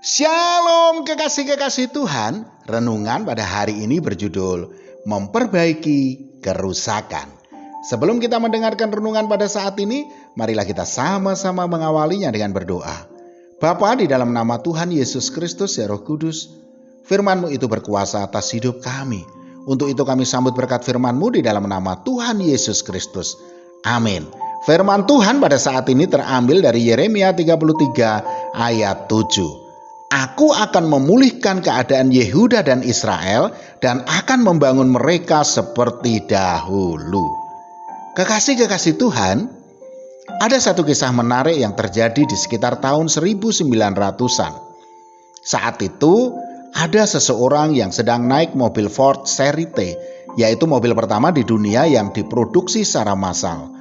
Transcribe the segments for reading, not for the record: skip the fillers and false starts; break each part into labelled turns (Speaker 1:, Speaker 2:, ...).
Speaker 1: Shalom kekasih-kekasih Tuhan. Renungan pada hari ini berjudul Memperbaiki Kerusakan. Sebelum kita mendengarkan renungan pada saat ini, marilah kita sama-sama mengawalinya dengan berdoa. Bapa, di dalam nama Tuhan Yesus Kristus ya Roh Kudus, firman-Mu itu berkuasa atas hidup kami. Untuk itu kami sambut berkat firman-Mu di dalam nama Tuhan Yesus Kristus. Amin. Firman Tuhan pada saat ini terambil dari Yeremia 33 ayat 7. Aku akan memulihkan keadaan Yehuda dan Israel dan akan membangun mereka seperti dahulu. Kekasih-kekasih Tuhan, ada satu kisah menarik yang terjadi di sekitar tahun 1900-an. Saat itu ada seseorang yang sedang naik mobil Ford seri T, yaitu mobil pertama di dunia yang diproduksi secara massal.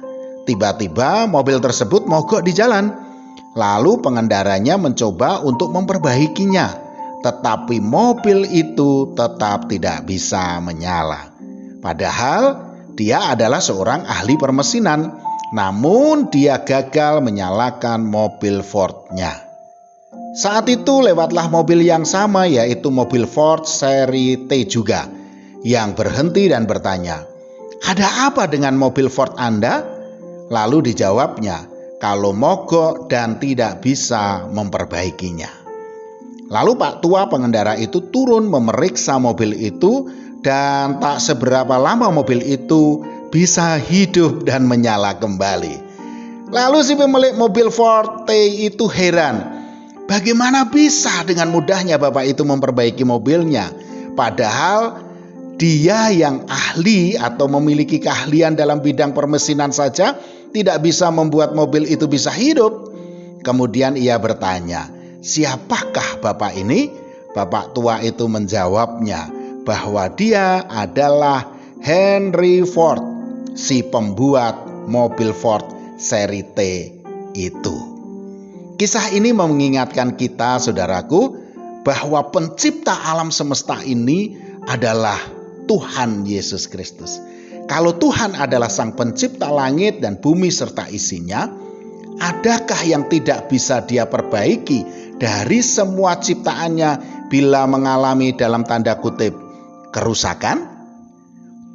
Speaker 1: Tiba-tiba mobil tersebut mogok di jalan. Lalu pengendaranya mencoba untuk memperbaikinya, tetapi mobil itu tetap tidak bisa menyala. Padahal dia adalah seorang ahli permesinan, namun dia gagal menyalakan mobil Ford-nya. Saat itu lewatlah mobil yang sama, yaitu mobil Ford seri T juga, yang berhenti dan bertanya, "Ada apa dengan mobil Ford Anda?" Lalu dijawabnya, kalau mogok dan tidak bisa memperbaikinya. Lalu Pak Tua pengendara itu turun memeriksa mobil itu dan tak seberapa lama mobil itu bisa hidup dan menyala kembali. Lalu si pemilik mobil Ford T itu heran, bagaimana bisa dengan mudahnya Bapak itu memperbaiki mobilnya, padahal dia yang ahli atau memiliki keahlian dalam bidang permesinan saja tidak bisa membuat mobil itu bisa hidup. Kemudian ia bertanya, siapakah Bapak ini? Bapak tua itu menjawabnya bahwa dia adalah Henry Ford, si pembuat mobil Ford seri T itu. Kisah ini mengingatkan kita, saudaraku, bahwa pencipta alam semesta ini adalah Tuhan Yesus Kristus. Kalau Tuhan adalah sang pencipta langit dan bumi serta isinya, adakah yang tidak bisa dia perbaiki dari semua ciptaannya bila mengalami dalam tanda kutip kerusakan?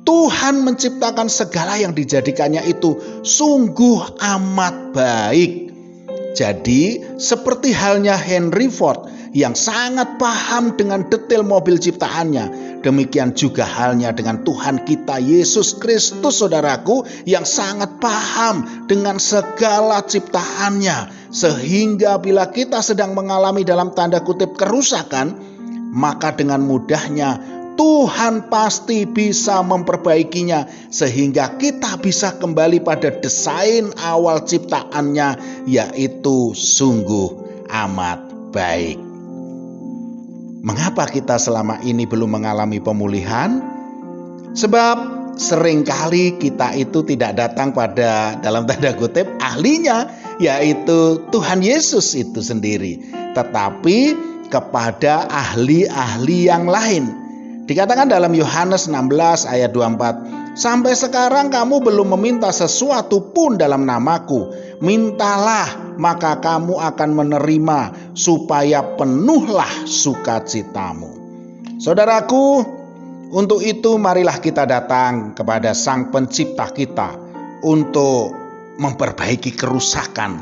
Speaker 1: Tuhan menciptakan segala yang dijadikannya itu sungguh amat baik. Jadi seperti halnya Henry Ford yang sangat paham dengan detail mobil ciptaannya, demikian juga halnya dengan Tuhan kita Yesus Kristus, saudaraku, yang sangat paham dengan segala ciptaannya, sehingga bila kita sedang mengalami dalam tanda kutip kerusakan, maka dengan mudahnya Tuhan pasti bisa memperbaikinya sehingga kita bisa kembali pada desain awal ciptaannya, yaitu sungguh amat baik. Mengapa kita selama ini belum mengalami pemulihan? Sebab seringkali kita itu tidak datang pada dalam tanda kutip ahlinya, yaitu Tuhan Yesus itu sendiri, tetapi kepada ahli-ahli yang lain. Dikatakan dalam Yohanes 16 ayat 24, sampai sekarang kamu belum meminta sesuatu pun dalam namaku. Mintalah maka kamu akan menerima supaya penuhlah sukacitamu. Saudaraku, untuk itu marilah kita datang kepada Sang Pencipta kita untuk memperbaiki kerusakan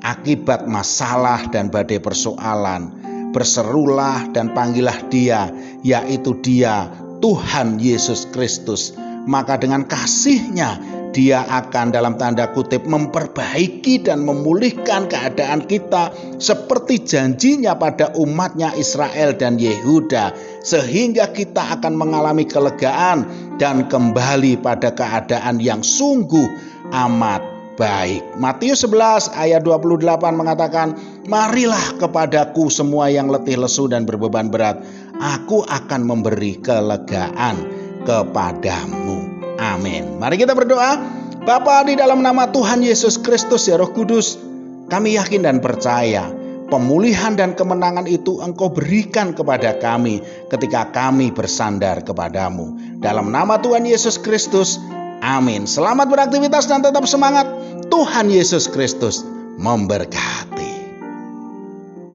Speaker 1: akibat masalah dan badai persoalan. Berserulah dan panggillah Dia, yaitu Dia Tuhan Yesus Kristus. Maka dengan kasih-Nya Dia akan dalam tanda kutip memperbaiki dan memulihkan keadaan kita seperti janjinya pada umatnya Israel dan Yehuda, sehingga kita akan mengalami kelegaan dan kembali pada keadaan yang sungguh amat baik. Matius 11 ayat 28 mengatakan, marilah kepadaku semua yang letih lesu dan berbeban berat, aku akan memberi kelegaan kepadamu. Amin. Mari kita berdoa. Bapa, di dalam nama Tuhan Yesus Kristus ya Roh Kudus, kami yakin dan percaya pemulihan dan kemenangan itu Engkau berikan kepada kami ketika kami bersandar kepadamu. Dalam nama Tuhan Yesus Kristus, amin. Selamat beraktivitas dan tetap semangat. Tuhan Yesus Kristus memberkati.